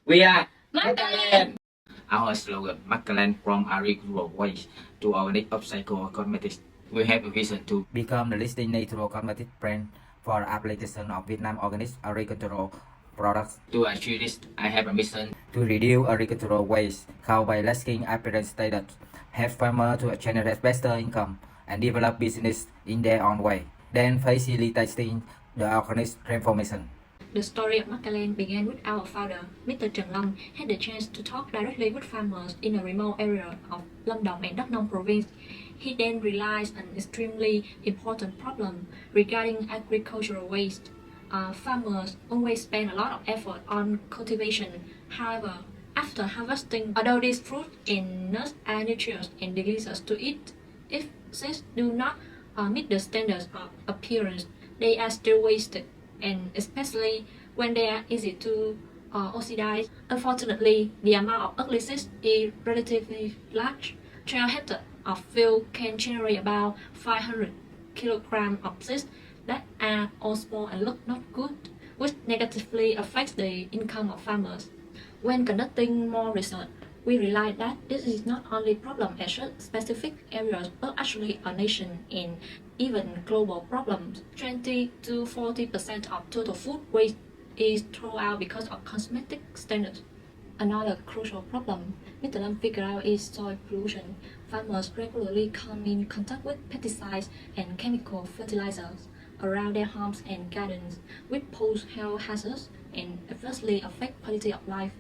We are Macaland. Our slogan, Macaland from agricultural waste to our need of cycle cosmetics. We have a vision to become the leading natural cosmetic brand for application of Vietnam organic agricultural products. To achieve this, I have a mission to reduce agricultural waste caused by lacking appearance status, help farmers to generate better income, and develop business in their own way, then facilitating the organic transformation. The story of Macaland began with our founder, Mr. Trần Long, had the chance to talk directly with farmers in a remote area of Lâm Đồng and Đắk Nông province. He then realized an extremely important problem regarding agricultural waste. Farmers always spend a lot of effort on cultivation. However, after harvesting, although these fruits and nuts are nutritious and delicious to eat, if seeds do not meet the standards of appearance, they are still wasted, and especially when they are easy to oxidize. Unfortunately, the amount of ugly seeds is relatively large. 12 hectares of field can generate about 500 kilograms of seeds that are all small and look not good, which negatively affects the income of farmers. When conducting more research, we realized that this is not only a problem at specific areas, but actually a nation and even global problems. 20 to 40% of total food waste is thrown out because of cosmetic standards. Another crucial problem Mr. Lam figured out is soil pollution. Farmers regularly come in contact with pesticides and chemical fertilizers around their homes and gardens, which pose health hazards and adversely affect quality of life.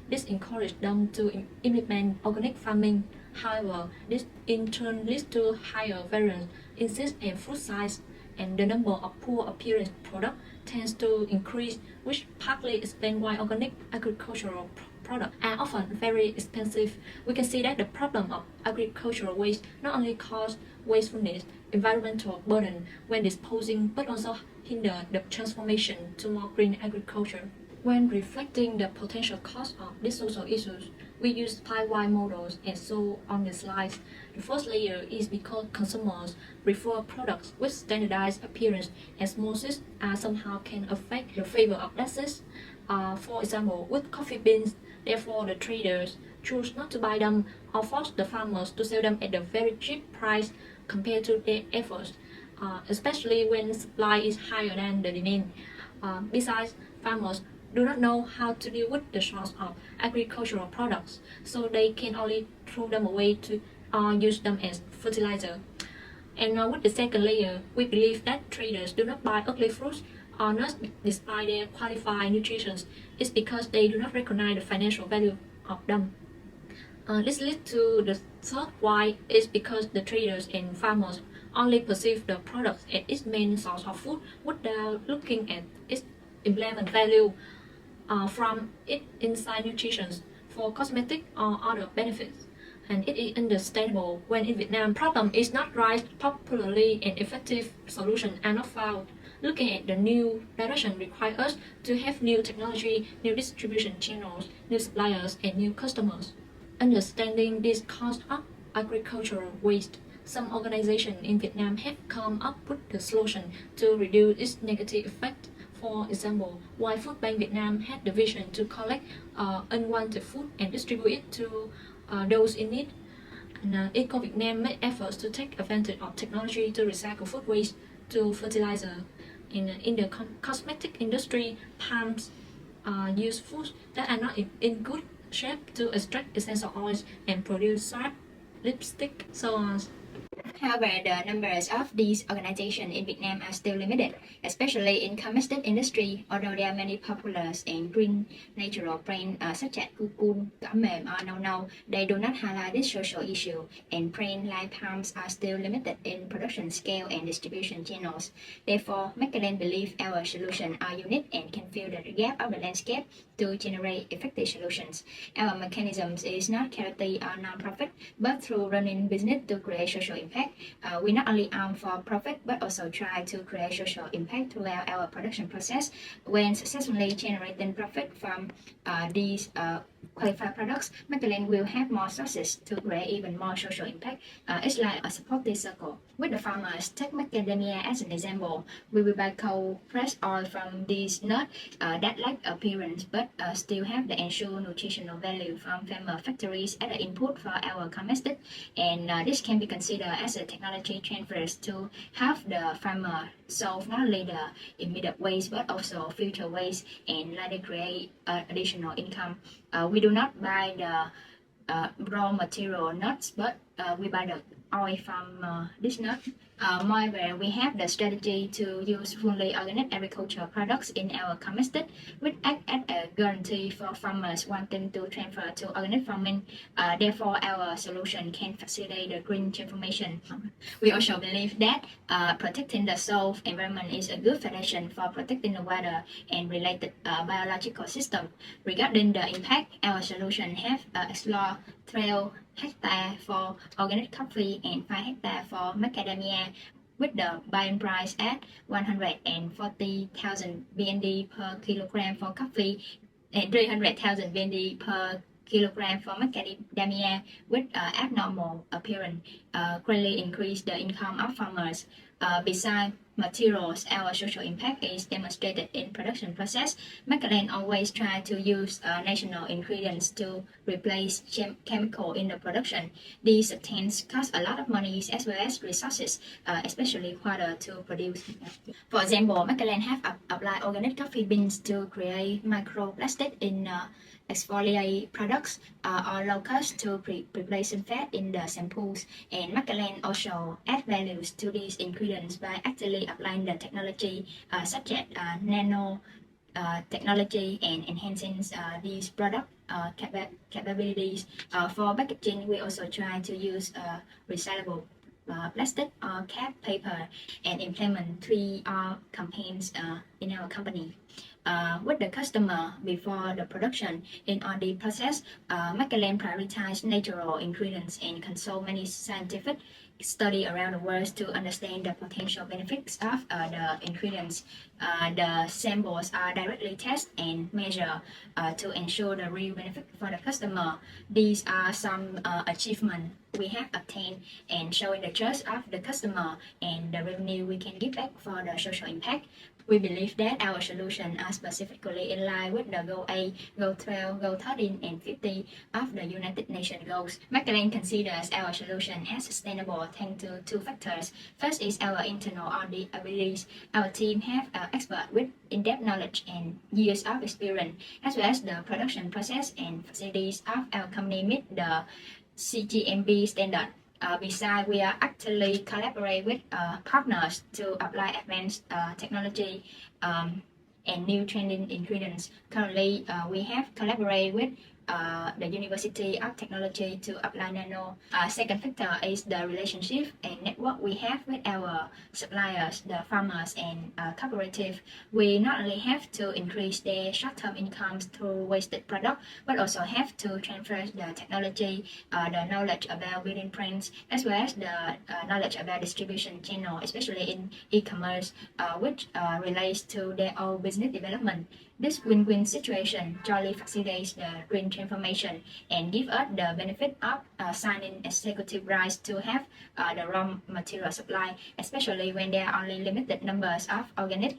This encouraged them to implement organic farming. However, this in turn leads to higher variance in seed and fruit size, and the number of poor appearance products tends to increase, which partly explains why organic agricultural products are often very expensive. We can see that the problem of agricultural waste not only causes wastefulness, environmental burden when disposing, but also hinder the transformation to more green agriculture. When reflecting the potential cost of these social issues, we use 5 why models as shown on the slides. The first layer is because consumers prefer products with standardized appearance, as most are somehow can affect the flavor of that seed. For example, with coffee beans, therefore the traders choose not to buy them or force the farmers to sell them at a very cheap price compared to their efforts, especially when supply is higher than the demand. Besides, farmers do not know how to deal with the source of agricultural products, so they can only throw them away to use them as fertilizer. And with the second layer, we believe that traders do not buy ugly fruits or nuts despite their qualified nutrition. It's because they do not recognize the financial value of them. This leads to the third why is because the traders and farmers only perceive the product as its main source of food without looking at its implement value from its inside nutrition for cosmetic or other benefits. And it is understandable when in Vietnam problem is not right, popularly and effective solutions are not found. Looking at the new direction requires us to have new technology, new distribution channels, new suppliers, and new customers. Understanding this cost of agricultural waste, some organizations in Vietnam have come up with the solution to reduce its negative effect. For example, while Food Bank Vietnam had the vision to collect unwanted food and distribute it to those in need, and Eco Vietnam made efforts to take advantage of technology to recycle food waste to fertilizer. In the cosmetic industry, palms use foods that are not in good shape to extract essential oils and produce soap, lipstick, so on. However, the numbers of these organizations in Vietnam are still limited, especially in cosmetic industry. Although there are many popular and green natural brands such as Cocoon, Cỏ Mềm, or No No, they do not highlight this social issue, and brands like Palms are still limited in production scale and distribution channels. Therefore, Macaland believes our solutions are unique and can fill the gap of the landscape to generate effective solutions. Our mechanism is not charity or non-profit, but through running business to create social impact. We not only aim for profit, but also try to create social impact throughout our production process. When successfully generating profit from these qualified products, Macaland will have more sources to create even more social impact. It's like a supportive circle. With the farmers, take macadamia as an example. We will buy cold pressed oil from these nuts that lack appearance but still have the ensure nutritional value from farmer factories as an input for our commercial, and this can be considered as a technology transfers to have the farmer solve not only the immediate waste but also future waste and later create additional income. We do not buy the raw material nuts, but we buy the oil from this nut. Moreover, we have the strategy to use fully organic agricultural products in our commercial, which act as a guarantee for farmers wanting to transfer to organic farming. Therefore, our solution can facilitate the green transformation. We also believe that protecting the soil environment is a good foundation for protecting the water and related biological system. Regarding the impact, our solution have explored 12 hectares for organic coffee and 5 hectares for macadamia, with the buying price at 140,000 BND per kilogram for coffee and 300,000 BND per kilogram for macadamia, with abnormal appearance greatly increase the income of farmers. Besides materials, our social impact is demonstrated in production process. Macaland always try to use national ingredients to replace chemical in the production. These things cost a lot of money as well as resources, especially water to produce. For example, Macaland have applied organic coffee beans to create microplastic in exfoliate products or low cost to replace fat in the shampoos. And Macaland also add values to these ingredients by actively applying the technology such as nano technology and enhancing these product capabilities. For packaging, we also try to use recyclable plastic or cap paper and implement 3R campaigns in our company. With the customer before the production. In all the process, Macaland prioritize natural ingredients and consult many scientific study around the world to understand the potential benefits of the ingredients. The samples are directly tested and measured to ensure the real benefit for the customer. These are some achievements we have obtained and showing the trust of the customer and the revenue we can give back for the social impact. We believe that our solutions are specifically in line with the Goal A, Goal 12, Goal 13, and 50 of the United Nations goals. Macaland considers our solution as sustainable thanks to two factors. First is our internal audit abilities. Our team have experts with in-depth knowledge and years of experience, as well as the production process and facilities of our company meet the CGMP standard. Besides, we are actively collaborate with partners to apply advanced technology and new trending ingredients. Currently, we have collaborated with the University of Technology to apply nano. Second factor is the relationship and network we have with our suppliers, the farmers and cooperative. We not only have to increase their short-term incomes through wasted product, but also have to transfer the technology, the knowledge about building prints, as well as the knowledge about distribution channel, especially in e-commerce, which relates to their own business development. This win-win situation jointly facilitates the green transformation and give us the benefit of signing executive rights to have the raw material supply, especially when there are only limited numbers of organic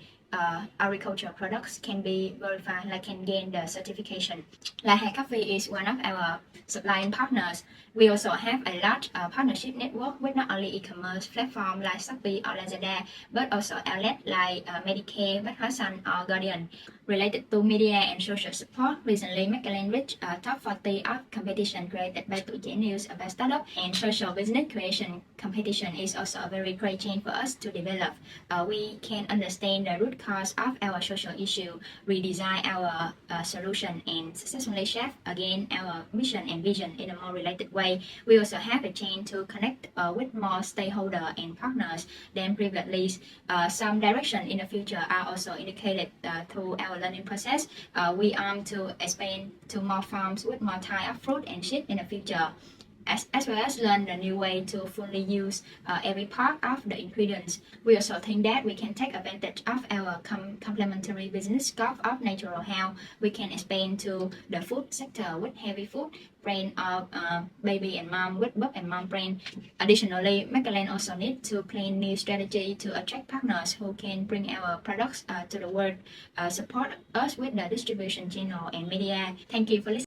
agricultural products can be verified, like can gain the certification. Lahai Coffee is one of our supplying partners. We also have a large partnership network with not only e-commerce platform like Shopee or Lazada, but also outlets like Medicare, Bách or Guardian. Related to media and social support, recently Macaland reached top 40 of competition created by Tuổi Trẻ News about startup, and social business creation competition is also a very great chance for us to develop. We can understand the root cause of our social issue, redesign our solution, and successfully shape again our mission and vision in a more related way. We also have a chance to connect with more stakeholders and partners than previously. Some direction in the future are also indicated through our learning process. We aim to expand to more farms with more type of fruit and seed in the future. as well as learn the new way to fully use every part of the ingredients. We also think that we can take advantage of our complementary business scope of natural health. We can expand to the food sector with heavy food brand of baby and mom with Bob and mom brand. Additionally, Macaland also needs to plan new strategy to attract partners who can bring our products to the world, support us with the distribution channel and media. Thank you for listening.